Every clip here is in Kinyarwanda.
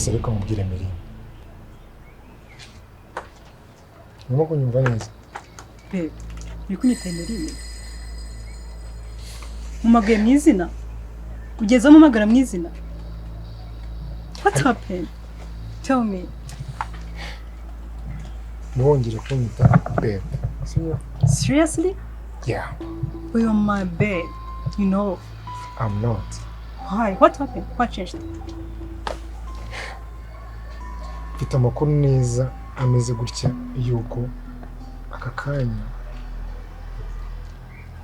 gusa reka mubwire Meri. Urimo kunyumva neza? Babe, uri kunyita Meri? Mumagaye mu izina? Kugeza mumagara mu izina? What happened? Tell me. Ntiwongere kunyita babe. Seriously? Yeah. Well, you're my babe. You know. I'm not. Why? What happened? What changed? Mfite amakuru neza ameze gutya yuko aka kanya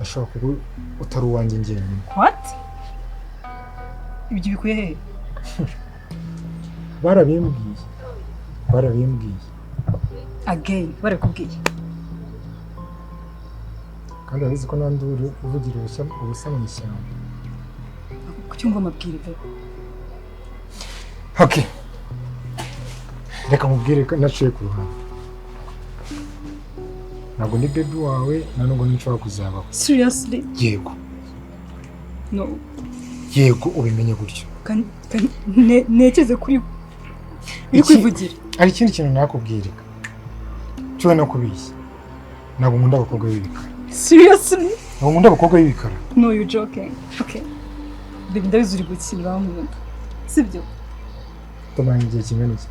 ashobora kuba utari uwanjye njyenyine. What? Ibyo bikuye he? Barabimbwiye. Again, barakubwiye. Kandi urabizi ko nandi uvugira ubusa mu ishyamba. Kuki ngo mabwire pe? Okay. Reka mubwire ko naciye ku ruhande. Ntabwo ni baby wawe nanubwo nshobora kuzabaho. Seriously? Yego. No. Yego ubimenye gutyo. Nekeze kuri kwivugira. Ari ikindi kintu nakubwira. Cyo nakubishye. Ntabwo nkunda abakobwa b'ibikara. Seriously? Ntabwo nkunda abakobwa b'ibikara. No, you're joking. Okay. Baby, ndabizi uri gukina nkunda. Sibyo? Tumanye igihe kimwe n'iki.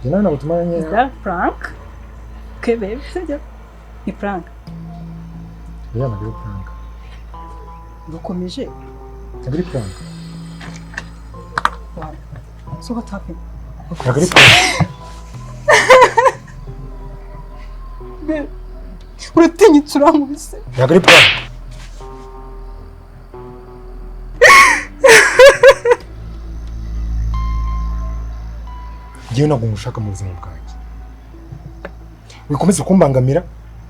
Jana ntabwo tumanye. Is that prank? Okay, babe. Sibyo? Ni prank. Yeah, ntabwo prank. Ukomeje? Ntabwo prank. Wow. So what happened? Ntabwo prank. Babe. Uratinyitse uramubise. Ntabwo prank. Ngiye ntabwo ngushaka mu buzima bwanjye. Wikomeza kumbangamira,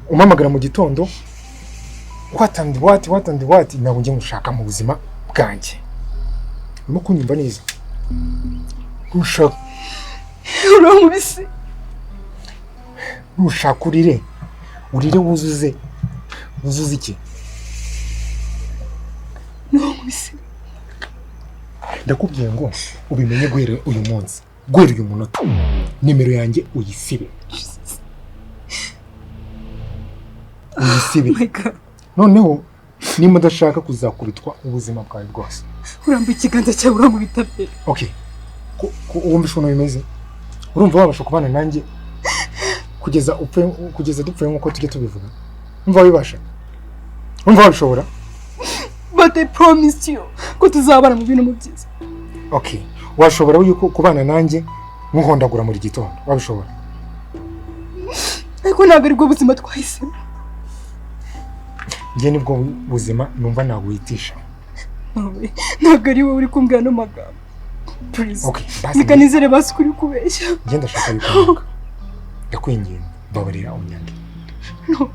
umpamagara mu gitondo. What and what ntabwo ngiye ngushaka mu buzima bwanjye. Urimo kunyumva neza? Ushaka uramubise. Ushaka urire wuzuze iki? Uramubise. Ndakubwiye ngo ubimenye guhera uyu munsi. Guhera uyu munota nimero yanjye uyisibe. Oh my God. Noneho niba udashaka kuzakuritwa ubuzima bwawe bwose. Uramba ikiganza cyawe uramubita pe. Okay. Wumva ukuntu bimeze? Urumva wabasha kubana nanjye kugeza dupfuye nk'uko tujye tubivuga? Umva wibasha? Umva wabishobora? But I promised you ko tuzabana mu bintu byiza. Okay. Washobora yuko kubana nanjye nkuhondagura muri gitondo. Wabishobora? Ariko ntabwo ari bwo buzima twahisemo. Ngiye nibwo buzima numva naguhitisha. Ntabwo ari wowe uri kumbwira no magambo. Please. Okay. Nikanizere basi kuri kubeshya. Ngiye ndashaka yuko ndakwinginze babarira unyange. No.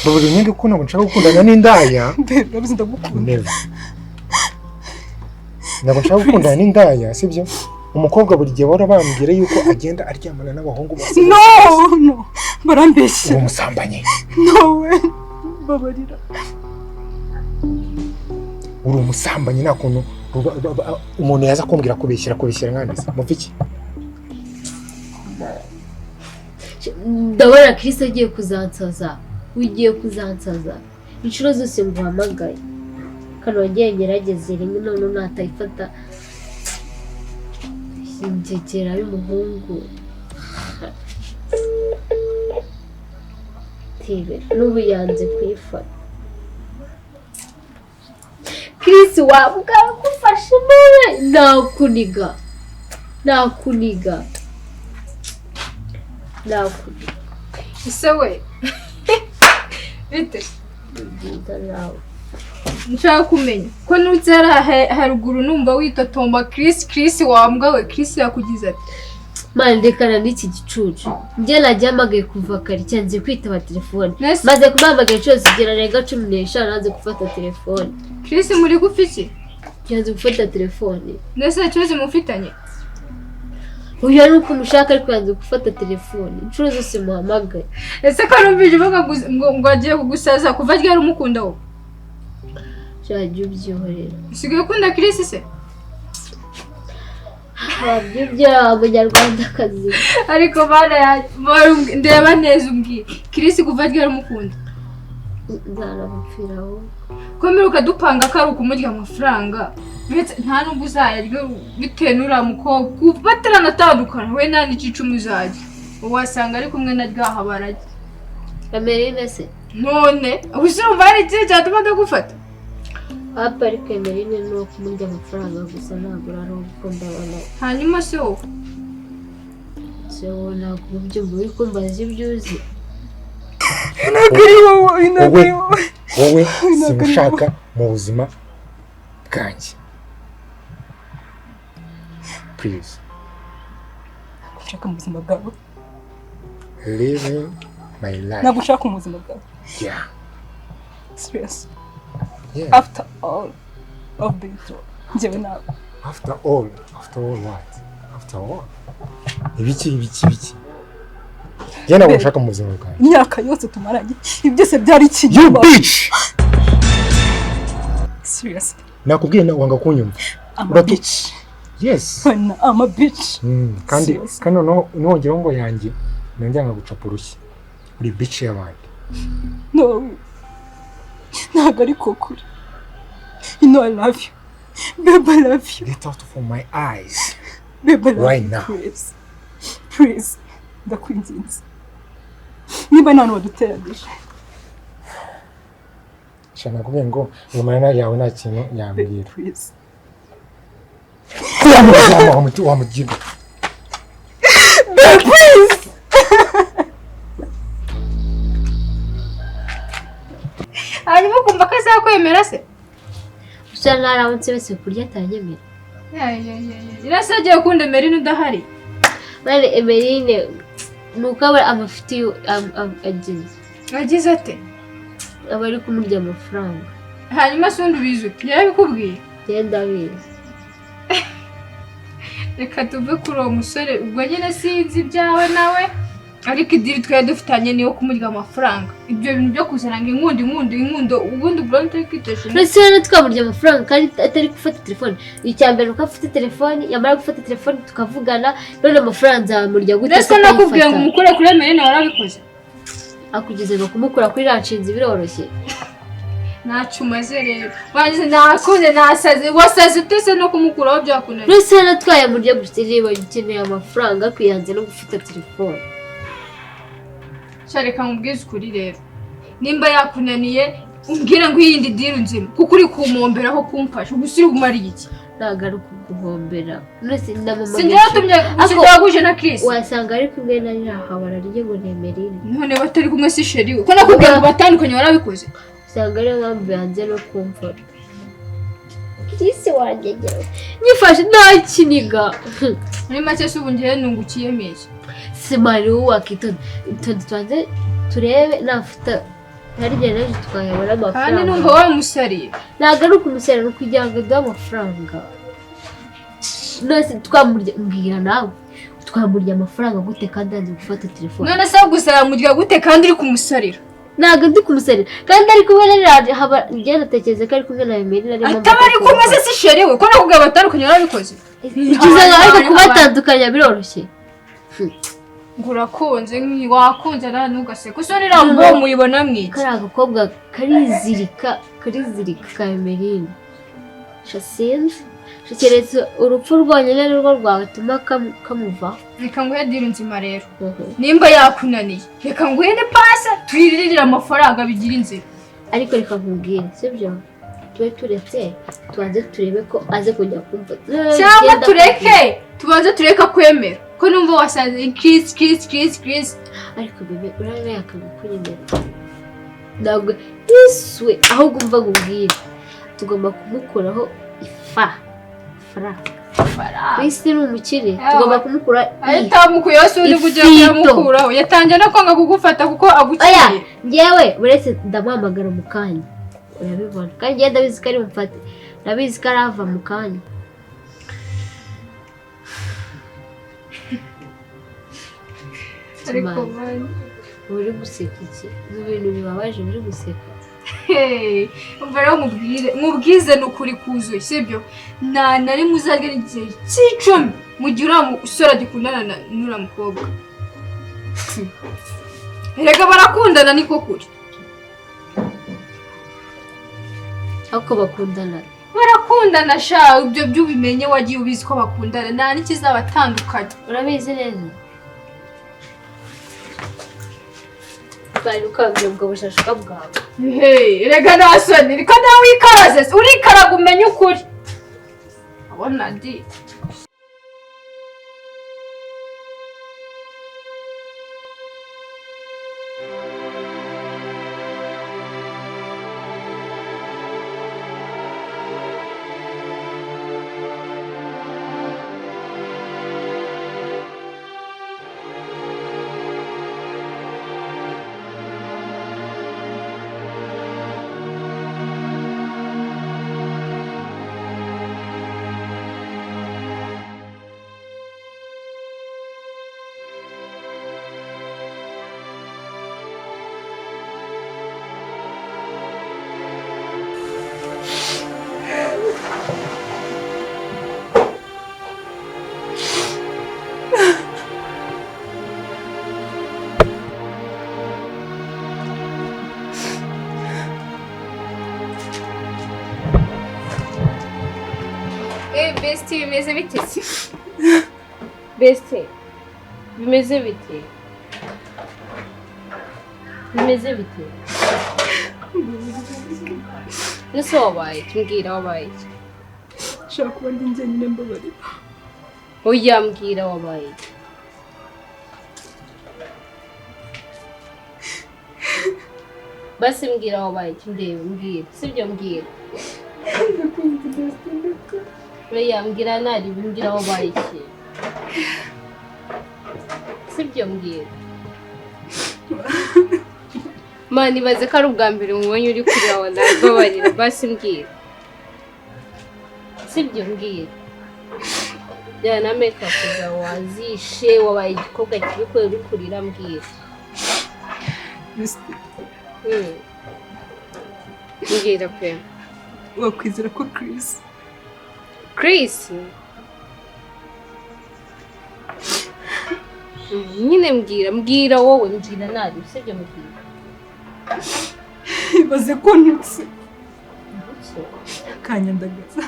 Babarira unyange ko ntabwo nshaka gukundana n'indaya. Ndabizi ndagukunda. Neza. Ntabwo nshaka gukundana n'indaya, sibyo? Umukobwa buri gihe wara bambwira yuko agenda aryamana n'abahungu bose. No. Barambeshya. Umusambanye. No way. Babarira. Uri umusambanyi nta kuntu umuntu yaza kumbwira kubeshyira nkandise. Mumva iki? Ndabona Chris agiye kuzansaza. Ugiye kuzansaza. Inshuro zose nguhamagaye. Kanongeye ngerageze rimwe none natayifata. Sinjegera y'umuhungu. Tibe n'ubu yanze kwifata. Chris wabwa gufasha nawe nakuniga. Ese we bite nawe nshaka kumenya ko nutse haruguru numva witotomba Chris wambwa we. Chris yakugize ati mandekana n'iki gicucu njye najyamagaye kuva kare cyanze kwitaba telefone maze kumamagaye cyose gira rega 15 nanze gufata telefone. Chris muri gufiki cyanze gufata telefone nese cyose mufitanye. Uyu ari uko mushaka ariko yanze gufata telefone inshuro zose muhamagaye. Ese karumvije baga ngo agiye kugusaza kuva ryari umukunda wo? Cyajye ubyihorera. Usigaye ukunda Chris se? wabyibye abanyarwandakazi. ariko bana ndeba neza umbwira Chris kuva ryari umukunda Nzaramupfiraho. komeruka dupanga ko ari ukumurya amafaranga nta nubwo uzayarya bitewe n'uriya mukobwa bataranatandukana we nta n'icicumi uzajya wasanga ari kumwe na ryaha barajya Emeline se none urumva hari igihe cyatuma ndagufata aparika Emeline no kumurya amafaranga gusa ntabwo ari uko ndabona. hanyuma se wowe So ntabwo ubyumva uri kumbaza ibyo uzi. wowe simushaka mu buzima bwanjye. Please. Ushaka mu buzima bwawe? Living my life. Ntabwo ushaka mu buzima bwawe? Yeah. Serious? Yeah. After all of this, njyewe nawe. After all what? After all? Ibiki. Jye ntabwo ushaka mu buzima bwanjye. Imyaka yose tumaranye, ibi byose byari You ikinyoma. bitch! Serious? Nakubwiye na wanga kunyumva. I'm a bitch. Yes. I'm a bitch. Kandi nongeraho ngo yanjye nongera nkagucapa urushyi. Uri bitch y'abandi. No. Ntabwo ari ko kuri. You know I love you. Babe, I love you. Get out from my eyes. Babe, I love right you. now. Please. Ndakwinginze. Niba nta waduteranije. Shana kubwiye ngo umwana yawe nta kintu yambwira. Please. Wamugira. Babe, please. hanyuma ukumva ko azakwemera se Gusa naramutse wese kurya atanyemera. irasa agiye kunda Emeline udahari Bane Emeline nuko aba amafiti agize ate aba ari kumurya amafaranga. hanyuma se undi ubizi ute yarabikubwiye Genda bizi. reka tuve kuri uwo musore ubwo nyine sinzi ibyawe nawe ariko idiri twari dufitanye niyo kumurya amafaranga ibyo bintu byo kuzana ngo inkundo ubundi bwo ntari kwitesha Nese rero twamurya amafaranga kandi atari gufata telefone. Icyambere uko afite telefone yamara gufata telefone tukavugana none amafaranga nzamurya gute? Nese nakubwiye ngo umukore kuri Emeline warabikoze akugeze ngo kumukura kuri ranshinzi biroroshye. nacumaze rero wagize nakuze nasaze wasaze utese no kumukuraho byakunaniye Nese rero twayamurya gutse niba ukeneye amafaranga kwiyanze no gufata telefone. Shareka mubwize ukuri rero nimba yakunaniye umbwire ngo iyindi diri nzima kuko uri kumomberaho kumfasha ubusiri bumariye iki Nagaruka guhombera. Nese ndamamaga. sinjatumye gushyiraguje na Chris Wasanga ari kumwe na Nyirahabara rye ngo ni Emeline. none batari kumwe si sheri we ko nakubwiye ngo batandukanye warabikoze Usanga ariyo mpamvu yanze no kumfora. Isi wanjyegewe nyifashe nta kiniga. muri make se ubu ngiye nungukiye meshya Simari wakitonda tuanze turebe nafuta hari geneje twayabona amafaranga. kandi numva wamusariye Nagaruka umusera no kugira ngo duhe amafaranga. Nose twamurya mbwira nawe twamurya amafaranga gute kandi anze gufata telefone. none se gusara murya gute kandi uri kumusarira Naga ndi kumusera kandi ari kumwe na haba ngenda tekereza ko ari kumwe na Emeline ari mu. ataba ari kumwe se si sheri we ko nakubwiye batandukanye warabikoze Ikiza ariko kubatandukanya biroroshye. ngurakunze wakunze na ntugaseke usore rambo muyibona mwiki Kari agakobwa karizirika ka Emeline. Shasinzi keretse urupfu rwonyine rwo rwatuma kamuva. reka nguhe diri nzima rero nimba yakunaniye reka nguhe ne pasa tuyiririra amafaranga bigira inzira Ariko reka nkubwire sibyo tube turetse tubanze turebe ko aze kujya kumva cyangwa tubanze tureka kwemera ko numva wasanze Chris ariko bebe urane yakagukunyemera ntabwo yiswe aho gumva ngubwire tugomba kumukuraho fara Isi ni umukire tugomba kumukura ahitamukuye yose uri kugira kuyamukuraho yatangiye no kwanga kugufata kuko agukiriye ngewe uretse ndamuhamagara mu kanya urabibona kandi ngiye ndabizi ko ari bumfate ndabizi ko arava mu kanya ariko uri guseka iki mu bintu bibabaje uri guseka umva rero mubwize n'ukuri kuzuye sibyo nta na rimwe uzagera igihe cy'icumi mu gihe uriya musore agikundana n'uriya mukobwa. Erega barakundana niko kuri. Ako bakundana. Barakundana sha, ibyo by'ubimenye wagiye ubizi ko bakundana, nta n'ikizabatandukanye. Urabizi neza. Bari ukabye ubwo bushashaka bwawe. Erega nasoni, reka nawe wikaraze, urikaraga umenye ukuri. Abona di. Bestie bimeze bite? Bestie bimeze bite? Bimeze bite? Nese wabaye? Mbwira wabaye. Shaka kuba ndi njyenyine mbabarira. Oya mbwira wabaye. Basi mbwira wabaye ndebe mbwira. Sibyo mbwira. Oya mbwira nari mbwira wabaye iki? Sibyo mbwira. Mani baze ko ari ubwa mbere mubonye uri kurira wala babarira basi mbwira. Sibyo mbwira. Ya na makeup za wazishe wabaye igikobwa kibiko uri kurira mbwira. Mbwira pe. Wakwizera ko Chris? Nyine mbwira wowe mbwira nari sibyo mbwira. Ibaze ko ntutse. Kanyandagaza.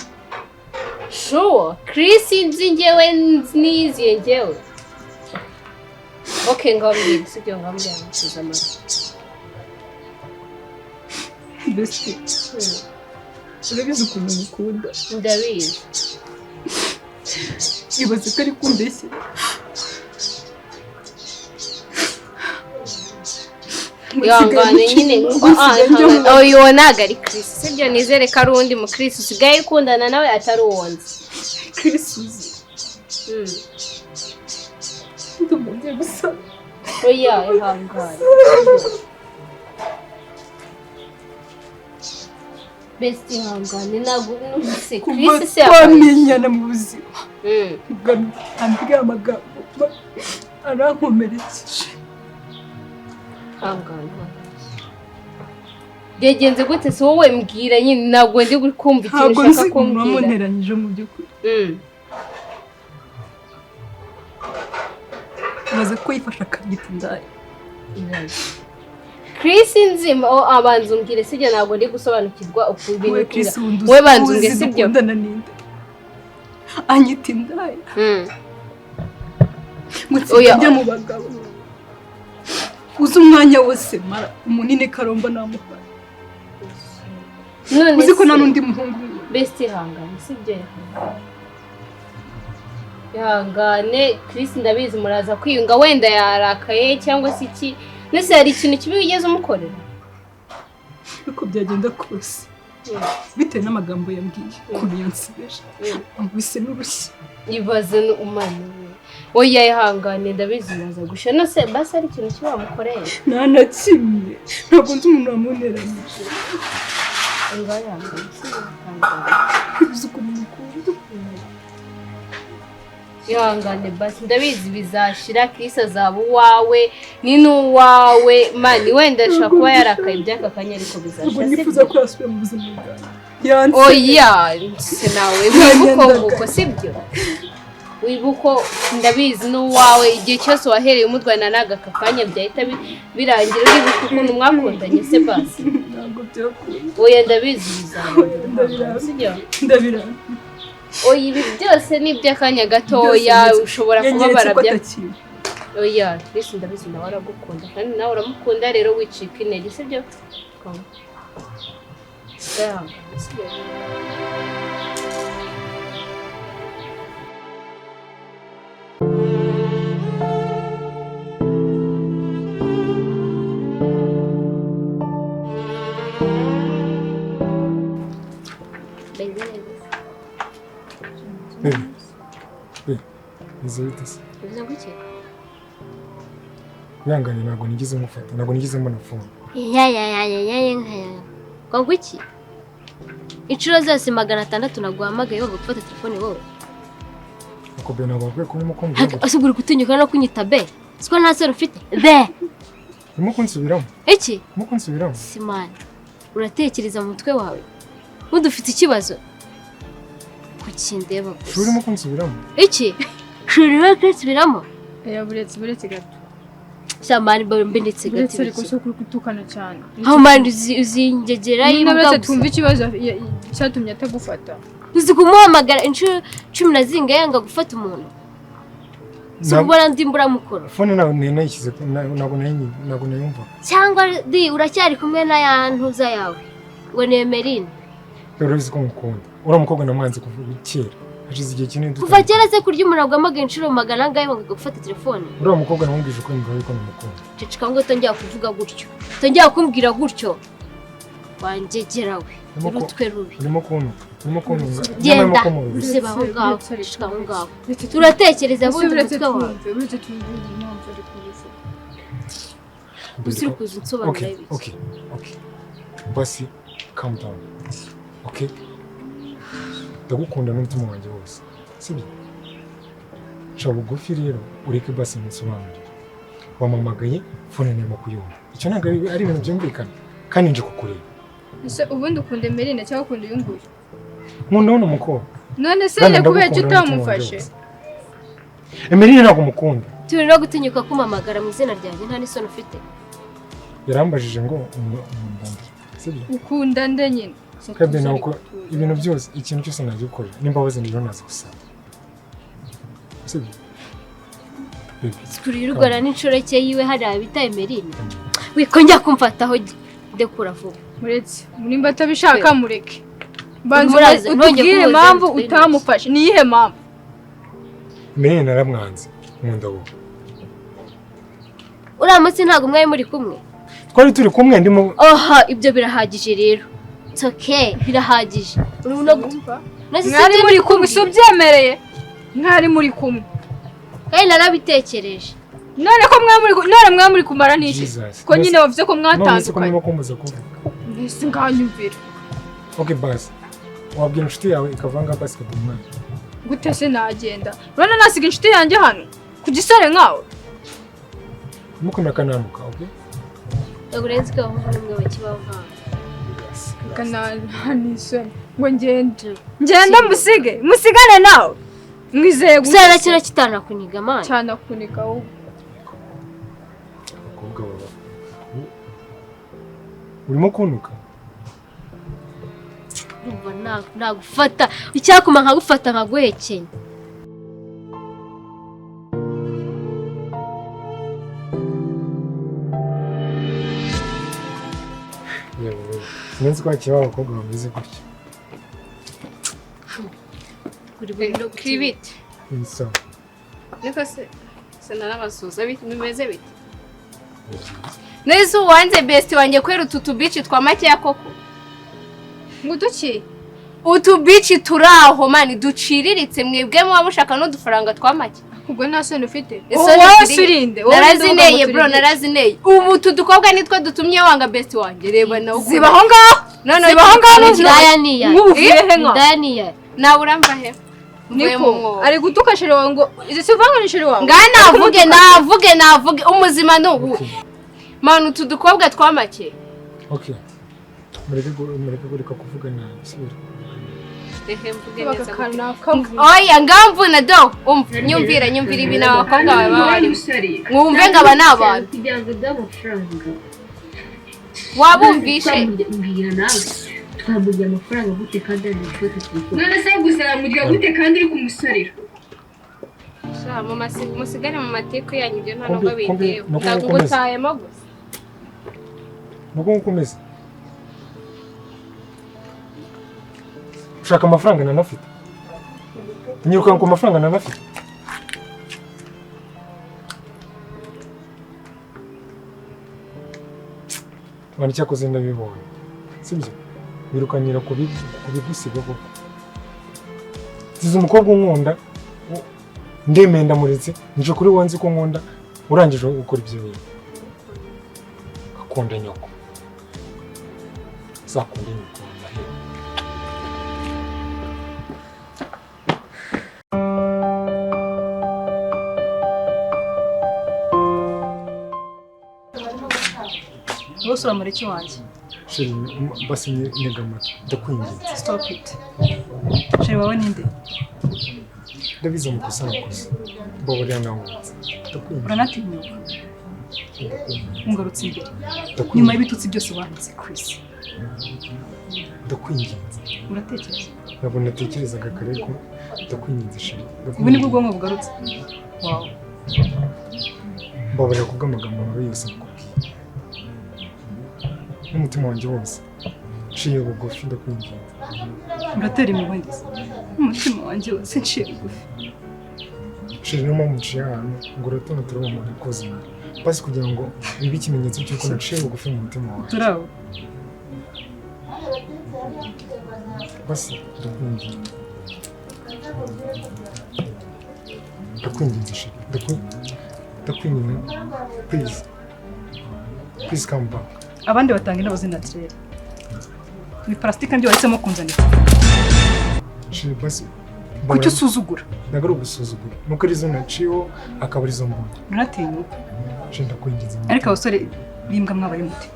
Sure, Chris nzi njyewe niziye njyewe. Okay ngambwira sibyo ngambwira nkiza amaso. Bestie. Urabizi ukuntu umukunda. Ndabizi. Ibaze ko ari kumbeshya. Yangane nyine oyo naga ari Chris. Sibyo nizere ko ari undi mu Chris usigaye ukundana nawe atari uwonze. Chris uzi. Ndumva gusa. Oya ihangane. Best ihangane ntabwo nuse Chris se twamenyana mu buzima. Ambwira amagambo arankomerekeje. Hangane. Byagenze gute se wowe mbwira nyine ntabwo ndi kumva ikintu ushaka kumbwira. Ntabwo nteranyije mu by'ukuri. Maze ko yifasha akagita indaya. Chris nzima abanza umbwire sibyo ntabwo ndi gusobanukirwa ukuntu we banza umbwire sibyo. Anyita indaya. Oya mu bagabo. Uzi umwanya wose mara umunini karomba namuhaye. None uzi ko nta n'undi muhungu. Best ihangane sibyo. Ihangane Chris ndabizi muraza kwiyunga wenda yarakaye cyangwa se iki. Nese hari ikintu kibi wigeze umukorera? Uko byagenda kose. Bitewe n'amagambo yambwiye ukuntu yansibeje. Ambise n'urushyi. Ibaze umwana. Oya ihangane ndabizi muraza gusha. Nose basi hari ikintu kibi wamukoreye? Nta na kimwe. Ntabwo nzi umuntu wamuneranyije. Ngaya uzi ukuntu umukunda. Ihangane basi ndabizi bizashira Chris azaba uwawe ni n'uwawe mani wenda ashaka kuba yarakaye byaka kanya ariko bizashira. Ubwo nifuza ko yasubiye mu buzima bwawe. Yanze. Oya se nawe wibuko sibyo. wibuko ndabizi n'uwawe igihe cyose wahereye umudwana n'agaka kanya byahita birangira uribuka ukuntu mwakundanye se basi ntabwo byakunda oya ndabizi bizabira oya ibi byose ni iby'akanya gatoya ushobora kubabara bya oya Chris ndabizi nawe aragukunda kandi nawe uramukunda rero wicika intege sibyo Izabitse. Bivuze ngo iki? Yanganye ntabwo nigize mufata, ntabwo nigize mbona phone. Ngo iki? Inshuro zose 600 naguhamagaye wowe gufata telefone wowe. Uko bena bakwe ko umukombe. Asubura gutinyuka no kunyita be. Siko nta sero ufite. Be. Urimo kunsubiramo. Iki? Urimo kunsubiramo. Simani. Uratekereza mu mutwe wawe. Udufite ikibazo. Kucindeba gusa. Urimo kunsubiramo. Iki? Shuri kunsubiramo. buretse gato. Shamani mbe ndetse gato. Buretse ariko cyo kutukana cyane. Aho mandi uzingegera y'imbwa. Tumva ikibazo cyatumye atagufata. Uzi kumuhamagara inshuro 10 na zinga yanga gufata umuntu. Subona ndimbura mukoro. Phone nawe nayishyize ntabwo nayumva. Cyangwa di uracyari kumwe na ya ntuza yawe. Ngo ni Emeline. Rero uzi ko mukunda. Uramukobwa namwanze kuvuga kera. Hashize igihe kinini duta. Kuva kera se kurya umuntu agwamaga inshuro 100 ngaye ngo gufata telefone. Uramukobwa namubwije ko imva yuko namukunda. Ceceka ngo tongiye kuvuga gutyo. Tongiye kumbwira gutyo. Wanjegera we. Urutwe rubi. Urimo kununga. Genda. Usibaho ngaho. Ceceka ngaho. Turatekereza bundi mutwe wawe. Buretse tumvuga impamvu ari kubivuga. Usiri kuzunsobanura ibi. Okay. Basi calm down. Okay? Ndagukunda n'umutima wanjye wose. Sibyo? Shaka bugufi rero ureke basi nsobanurira. Wamamagaye phone nemo kuyumva. Icyo ntago ari ibintu byumvikana kandi nje kukureba. Ese ubundi ukunda Emeline cyangwa ukunda uyu nguyu? Nkunda uno mukobwa. None se ne kubera cyo utamufashe? Emeline ntabwo mukunda. Turi no gutinyuka kumamagara mu izina ryanjye nta n'isoni ufite. Yarambajije ngo umundande. Sibyo? Ukunda nde nyine? Kabe nauko ibintu byose ikintu cyose nagikora nimbabaze ndiro nazo gusaba. Sibyo? Skurirugora n'inshoreke yiwe hari abita Emeline. Wikongera kumfataho ndekura vuba. Muretse nimba atabishaka mureke. Banza utubwire impamvu utamufashe. Ni iyihe mpamvu? Emeline naramwanze nkunda wowe. Uramutse ntago mwaye muri kumwe. Twari turi kumwe ndimo. Oha ibyo birahagije rero. It's okay birahagije. Urabona gutwa. Mwari muri kumwe subyemereye. Mwari muri kumwe. Kandi narabitekereje. None ko mwari muri kumara n'iki? Ko nyine wavuze ko mwatandukanye. None ko muza kuvuga. Mbese nganyumvira. Okay basi. Wabwira inshuti yawe ikavanga basi kadumwana. Gute se nagenda? Urana nasiga inshuti yanjye hano. Kugisare nkawe. Mukomera kananuka, okay? Urenze ko umwe bakibaho hano. Kana nisoni. Ngo ngenda musigane nawe. Mwizeye gusa cyane kira kitana kuniga man. Cyana kuniga wowe. Umukobwa wawe. Urimo kunuka? Urumva nagufata icyakuma nkagufata nkaguhekenya. Nzi ko kibaho abakobwa bameze gutya. Kuri bino kribit. Insa. Niko se narabasuza bimeze bite? Neza wanze best wanjye kwera utubici twa make ya koko. Nguduki? Utubici turaho mani duciriritse mwebwe mu bamushaka no dufaranga twa make. Ubwo nta soni ufite. Surinde. Narazineye bro narazineye. Ubu tudukobwa nitwe dutumye wanga best wanjye reba nawe. Zibaho ngaho. None zibaho ngaho ndaya niya. Ndaya niya. Nawe uramba he? Niko ari gutuka shiri wawe ngo izi sivanga ni shiri wawe. Navuge umuzima n'ubu. Manu tudukobwa twa make. Okay. Mureke kureka kuvuga nabi sibira. Ehe mvuge Baga neza. kanaka. Oya ngamvuna do. Nyumvira ibi n'abakobwa bawe bari. Mwumve ngo aba n'abantu. kugira ngo by'amafaranga Wabumvishe? mbwira nawe twamurya amafaranga gute kandi ari gufata telefone None se gusara mugira gute kandi uri kumusarira? Sha mama musigare mu mateko yanyu ibyo nta nubwo bindewe. Ndagutayemo gusa. nuko nkomeza ushaka amafaranga nanafite nyiruka ku mafaranga nanafite Mwana cyakoze ndabibonye sibyo wirukanyira ku bigusiga koko ziza umukobwa unkunda ndemeye ndamuretse nje kuri wanze ko nkunda urangije gukora ibyo bintu akunda nyoko zakunda nyoko bose uramureke wanjye sheri basi ntega amatwi ndakwinginze stop it sheri wawe ninde ndabizi amakosa nakoze mbabarira nkangutse ndakwinginze uranatinyuka ungarutse imbere nyuma y'ibitutsi byose wanditse Chris ndakwinginze uratekereza ntabwo natekerezaga kare ko ndakwinginze sheri ubu nibwo ubwonko bugarutse wawe mbabarira kubw'amagambo mabi yose nakubwiye n'umutima wanjye wose nciye bugufi ndakwinginze uratera impuhwe ndetse n'umutima wanjye wose nciye bugufi sheri niyo mpamvu nciye ahantu ngo uratono turabona koza basi kugira ngo bibe ikimenyetso cy'uko naciye bugufi mu mutima wawe turaho basi ndakwinginze ndakwinginze sheri ndakwinginze please come back abandi batanga indabo z'inatirere ni parasitike nibyo wahisemo kunzanira sheri basi kuki usuzugura ntabwo ari ugusuzugura nuko arizo naciyeho akaba arizo mbonye uratinyuka sheri ndakwinginze ariko abasore bimbwa mwabaye muti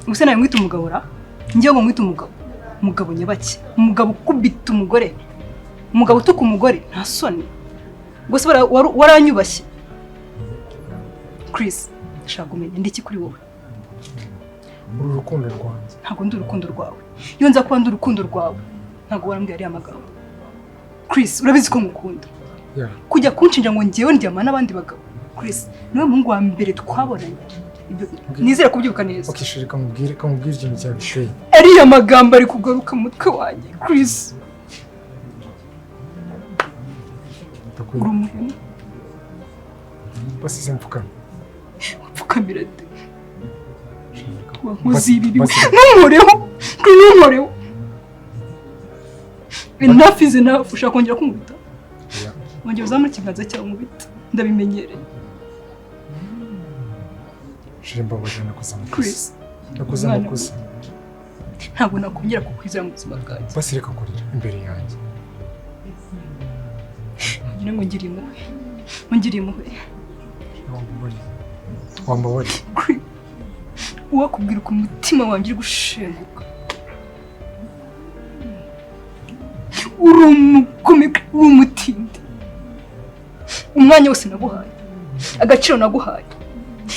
ubuse nawe mwita umugabo ra njyewe ngo mwita umugabo nyabaki umugabo ukubita umugore umugabo utuka umugore nta soni gusa waranyubashye Chris ndashaka kumenya ndiki kuri wowe uru rukundo rwanjye ntabwo ndi urukundo rwawe iyo nza kuba ndi urukundo rwawe ntabwo warambwiye ariya magambo Chris urabizi ko ngukunda kujya kunshinja ngo njyewe ndyama n'abandi bagabo Chris niwe muhungu wa mbere twabonanye nizere kubyuka neza okay sheri kamubwire ikintu cyabiteye ariya magambo ari kugaruka mu mutwe wanjye Chris uri umuhemu basi simfukame upfukamira de wankoze ibibi numureho enough is enough ushaka kongera kumubita wongera uzamura ikiganza cyawe umubita ndabimenyereye sheri mbabarira nakoze amakosa Chris nakoze amakosa ntabwo nakongera kukwizera mu buzima bwanjye basi reka kurira imbere yanjye ngira ngo ngiriye impuhwe wambabariye uwakubwira ko umutima wanjye uri gushenguka uri umugome uri umutindi umwanya wose naguhaye agaciro naguhaye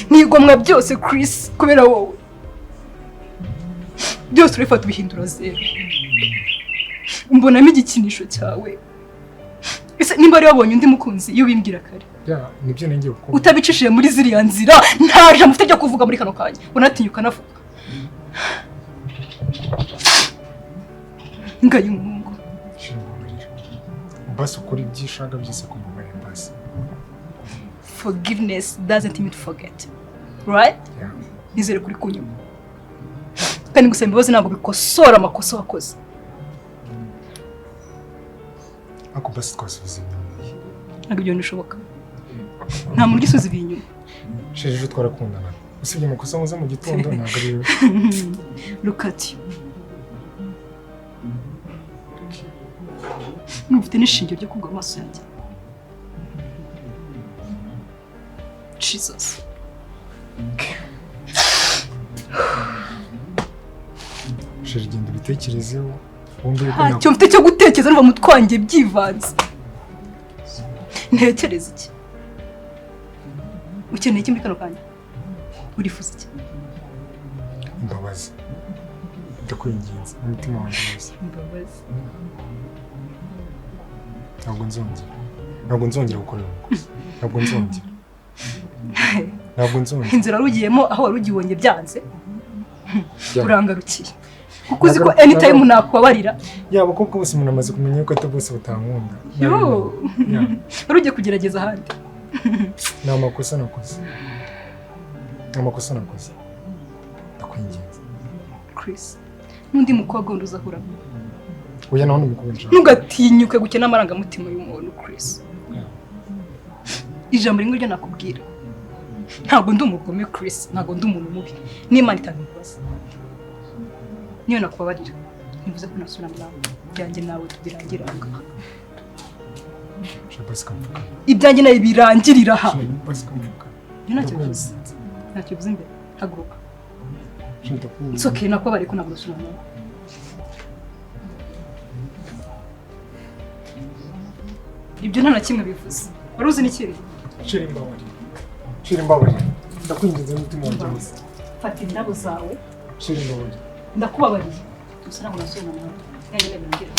ntigomwa byose Chris kubera wowe byose urifata ubihindura zero mbonamo igikinisho cyawe ese nimba ari wabonye undi mukunzi iyo ubimbwira kare nibyo nengeye kuko utabicishije muri ziriya nzira nta jambo ufite ryo kuvuga muri kano kanya unatinyuka navuga ngaye umuhungu basi ukora ibyishaka byose kumubare basi forgiveness doesn't mean to forget right nizere kuri kunyuma kandi gusaba imbabazi ntabwo bikosora amakosa wakoze ako basi twasubiza inyuma ntabwo ibyo bishoboka nta muntu ugisubiza ibi inyuma sheri ejo twarakundana usibye amakosa nkoze mu gitondo ntabwo ari yo look at you ntufite n'ishingiro ryo kugwa amaso yanjye Jesus sheri genda ubitekerezeho ntacyo mfite cyo gutekereza numva mutwangiye byivanze. Ntekereza iki? Ukeneye iki muri kano kanya? Urifuza iki? Imbabazi. Ndakwinginze umutima wanjye wose. Imbabazi. Ntabwo nzongera gukora amakosa. Ntabwo nzongera. Inzira rugiyemo aho warugibonye byanze. Urangarukiye. Kuko uzi ko anytime nakubabarira. Yaba koko bose umuntu amaze kumenya ko atabose batankunda. Yo. Urugiye kugerageza ahandi. Nta makosa nakoze. Ndakwinginze. Chris. Nundi mukobwa wundi uzahura. Oya naho ndumukobwa. Ntugatinyuke gukena amarangamutima y'umuntu Chris. Ijambo rimwe ryo nakubwira. Ntabwo ndi umugome Chris, ntabwo ndi umuntu mubi. N'Imana itangibaza. Niyo nakubabarira. Nivuze ko nasura nawe. Byanjye nawe tubirangira aha. Ibyanjye nawe birangirira aha. Ntacyo bivuze. Ntacyo bivuze imbere. Haguruka. It's okay, nakubabarira ko ntabwo nasura nawe. Ibyo nta na kimwe bivuze. Wari uzi n'ikindi? Shira imbabare. Ndakwinginze n'umutima wanjye wose. Fata indabo zawe. Shira imbabare. Ndakubabariye. Gusa ntabwo nasubira nawe. Yanjye birangira.